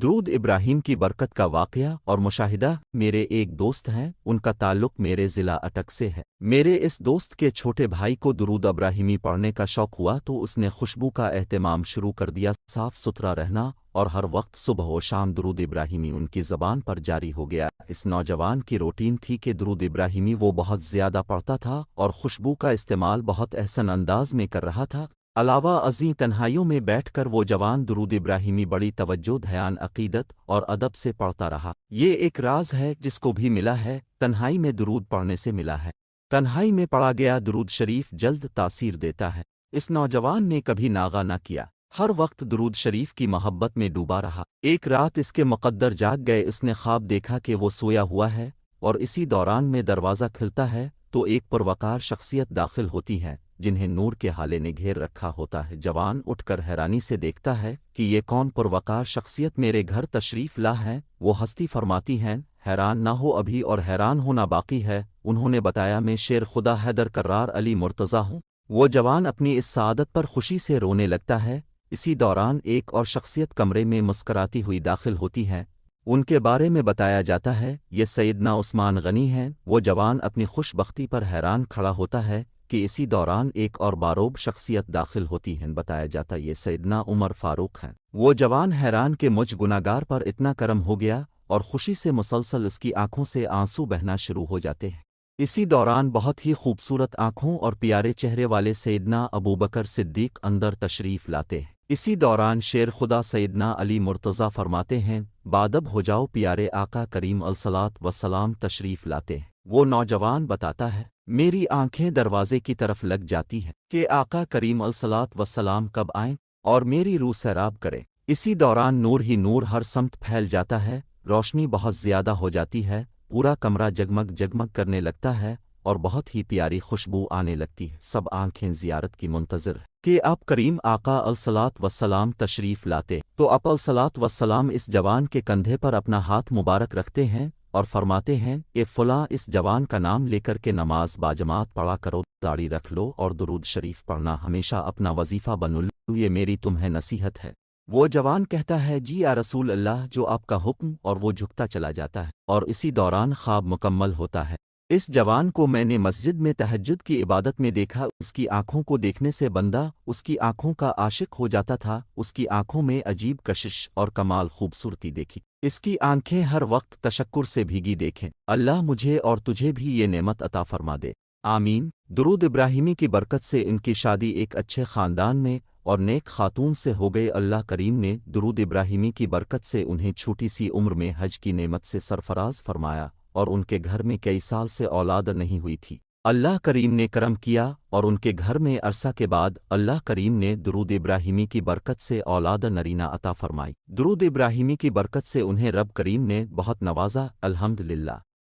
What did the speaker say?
درود ابراہیم کی برکت کا واقعہ اور مشاہدہ۔ میرے ایک دوست ہیں، ان کا تعلق میرے ضلع اٹک سے ہے۔ میرے اس دوست کے چھوٹے بھائی کو درود ابراہیمی پڑھنے کا شوق ہوا تو اس نے خوشبو کا اہتمام شروع کر دیا۔ صاف ستھرا رہنا اور ہر وقت صبح و شام درود ابراہیمی ان کی زبان پر جاری ہو گیا۔ اس نوجوان کی روٹین تھی کہ درود ابراہیمی وہ بہت زیادہ پڑھتا تھا اور خوشبو کا استعمال بہت احسن انداز میں کر رہا تھا۔ علاوہ ازیں تنہائیوں میں بیٹھ کر وہ جوان درود ابراہیمی بڑی توجہ، دھیان، عقیدت اور ادب سے پڑھتا رہا۔ یہ ایک راز ہے جس کو بھی ملا ہے، تنہائی میں درود پڑھنے سے ملا ہے۔ تنہائی میں پڑھا گیا درود شریف جلد تاثیر دیتا ہے۔ اس نوجوان نے کبھی ناغہ نہ کیا، ہر وقت درود شریف کی محبت میں ڈوبا رہا۔ ایک رات اس کے مقدر جاگ گئے، اس نے خواب دیکھا کہ وہ سویا ہوا ہے اور اسی دوران میں دروازہ کھلتا ہے تو ایک پروقار شخصیت داخل ہوتی ہے جنہیں نور کے ہالے نے گھیر رکھا ہوتا ہے۔ جوان اٹھ کر حیرانی سے دیکھتا ہے کہ یہ کون پروقار شخصیت میرے گھر تشریف لا ہے۔ وہ ہستی فرماتی ہیں، حیران نہ ہو ابھی اور حیران ہونا باقی ہے۔ انہوں نے بتایا، میں شیر خدا حیدر کرار علی مرتضیٰ ہوں۔ وہ جوان اپنی اس سعادت پر خوشی سے رونے لگتا ہے۔ اسی دوران ایک اور شخصیت کمرے میں مسکراتی ہوئی داخل ہوتی ہے۔ ان کے بارے میں بتایا جاتا ہے یہ سیدنا عثمان غنی ہیں۔ وہ جوان اپنی خوش بختی پر حیران کھڑا ہوتا ہے کہ اسی دوران ایک اور باروب شخصیت داخل ہوتی ہے۔ بتایا جاتا یہ سیدنا عمر فاروق ہیں۔ وہ جوان حیران کہ مجھ گناہگار پر اتنا کرم ہو گیا اور خوشی سے مسلسل اس کی آنکھوں سے آنسو بہنا شروع ہو جاتے ہیں۔ اسی دوران بہت ہی خوبصورت آنکھوں اور پیارے چہرے والے سیدنا ابوبکر صدیق اندر تشریف لاتے ہیں۔ اسی دوران شیر خدا سیدنا علی مرتضیٰ فرماتے ہیں، بادب ہو جاؤ، پیارے آقا کریم الصلاۃ وسلام تشریف لاتے ہیں۔ وہ نوجوان بتاتا ہے، میری آنکھیں دروازے کی طرف لگ جاتی ہیں کہ آقا کریم الصلاۃ وسلام کب آئیں اور میری روح سیراب کرے۔ اسی دوران نور ہی نور ہر سمت پھیل جاتا ہے، روشنی بہت زیادہ ہو جاتی ہے، پورا کمرہ جگمگ جگمگ کرنے لگتا ہے اور بہت ہی پیاری خوشبو آنے لگتی ہے۔ سب آنکھیں زیارت کی منتظر ہیں کہ آپ کریم آقا الصلاۃ وسلام تشریف لاتے تو آپ الصلاۃ وسلام اس جوان کے کندھے پر اپنا ہاتھ مبارک رکھتے ہیں اور فرماتے ہیں کہ فلاں اس جوان کا نام لے کر کے نماز باجماعت پڑھا کرو، داڑھی رکھ لو اور درود شریف پڑھنا ہمیشہ اپنا وظیفہ بن لو، یہ میری تمہیں نصیحت ہے۔ وہ جوان کہتا ہے، جی یا رسول اللہ، جو آپ کا حکم، اور وہ جھکتا چلا جاتا ہے اور اسی دوران خواب مکمل ہوتا ہے۔ اس جوان کو میں نے مسجد میں تہجد کی عبادت میں دیکھا، اس کی آنکھوں کو دیکھنے سے بندہ اس کی آنکھوں کا عاشق ہو جاتا تھا۔ اس کی آنکھوں میں عجیب کشش اور کمال خوبصورتی دیکھی، اس کی آنکھیں ہر وقت تشکر سے بھیگی دیکھیں۔ اللہ مجھے اور تجھے بھی یہ نعمت عطا فرما دے، آمین۔ درود ابراہیمی کی برکت سے ان کی شادی ایک اچھے خاندان میں اور نیک خاتون سے ہو گئی۔ اللہ کریم نے درود ابراہیمی کی برکت سے انہیں چھوٹی سی عمر میں حج کی نعمت سے سرفراز فرمایا اور ان کے گھر میں کئی سال سے اولاد نہیں ہوئی تھی۔ اللہ کریم نے کرم کیا اور ان کے گھر میں عرصہ کے بعد اللہ کریم نے درود ابراہیمی کی برکت سے اولاد نرینہ عطا فرمائی۔ درود ابراہیمی کی برکت سے انہیں رب کریم نے بہت نوازا، الحمدللہ۔